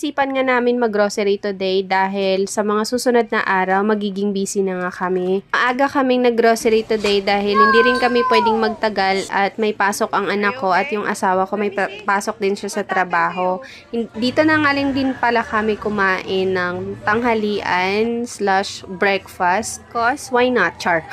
Sipan nga namin mag-grocery today dahil sa mga susunod na araw, magiging busy na nga kami. Maaga kaming nag-grocery today dahil hindi rin kami pwedeng magtagal at may pasok ang anak ko at yung asawa ko may pasok din siya sa trabaho. Dito na nga din pala kami kumain ng tanghalian / breakfast. Cause why not, char?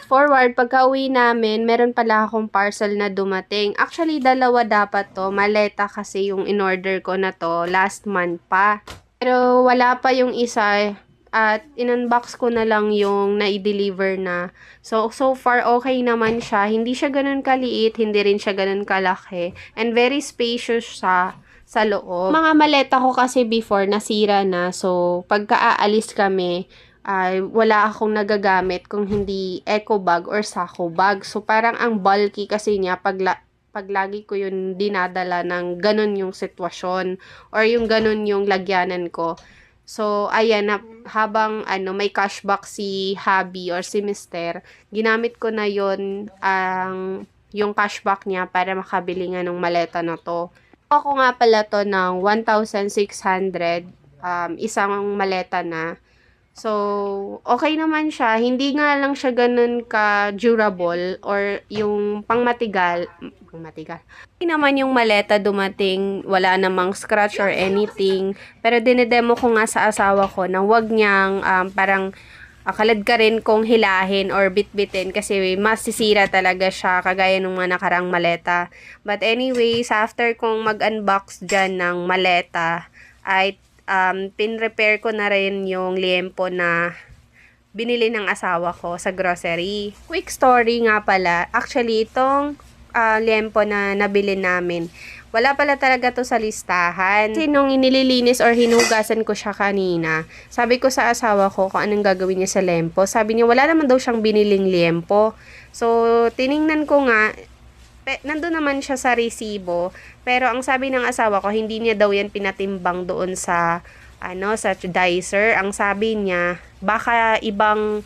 Forward, pagka-uwi namin, meron pala akong parcel na dumating. Actually, dalawa dapat to. Maleta kasi yung in-order ko na to last month pa. Pero wala pa yung isa at in-unbox ko na lang yung na-deliver na. So far, okay naman siya. Hindi siya ganun kaliit, hindi rin siya ganun kalaki. And very spacious siya sa loob. Mga maleta ko kasi before, nasira na. So, pagka-aalis kami, ay wala akong nagagamit kung hindi eco bag or sako bag. So, parang ang bulky kasi niya pag lagi ko yun dinadala ng ganun yung sitwasyon or yung ganun yung lagyanan ko. So, ayan na, habang may cashback si hubby or si mister, ginamit ko na yun yung cashback niya para makabili nga ng maleta na to. Ako nga pala to ng 1,600, isang maleta na. So, okay naman siya. Hindi nga lang siya ganun ka-durable or yung pangmatigal. Hindi naman yung maleta dumating, wala namang scratch or anything. Pero dinedemo ko nga sa asawa ko na wag niyang parang kalad ka rin kung hilahin or bitbitin kasi masisira talaga siya kagaya ng mga nakarang maleta. But anyways, after kong mag-unbox dyan ng maleta, ay pin-repair ko na rin yung liempo na binili ng asawa ko sa grocery. Quick story nga pala. Actually, itong liempo na nabili namin, wala pala talaga to sa listahan. Kasi nung inililinis or hinugasan ko siya kanina, sabi ko sa asawa ko kung anong gagawin niya sa liempo. Sabi niya, wala naman daw siyang biniling liempo. So, tiningnan ko nga, nandun naman siya sa resibo, pero ang sabi ng asawa ko, hindi niya daw yan pinatimbang doon sa sa dicer. Ang sabi niya, baka ibang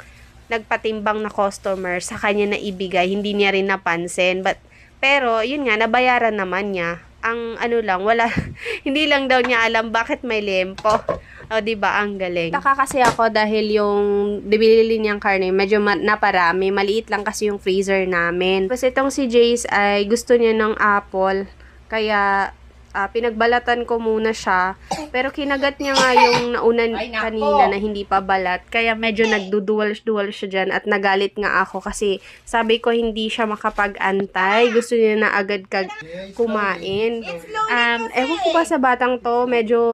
nagpatimbang na customer sa kanya na ibigay, hindi niya rin napansin. Pero yun nga, nabayaran naman niya. Ang lang, wala, hindi lang daw niya alam bakit may liempo. O, diba? Ang galing. Taka kasi ako dahil yung binili niyang karne, medyo naparami. Maliit lang kasi yung freezer namin. Tapos itong si Jace ay gusto niya ng apple. Kaya, pinagbalatan ko muna siya. Pero kinagat niya nga yung naunan kanina na hindi pa balat. Kaya medyo nagduduwal siya dyan. At nagalit nga ako kasi sabi ko hindi siya makapag-antay. Gusto niya na agad kumain. Ewan ko ba sa batang to, medyo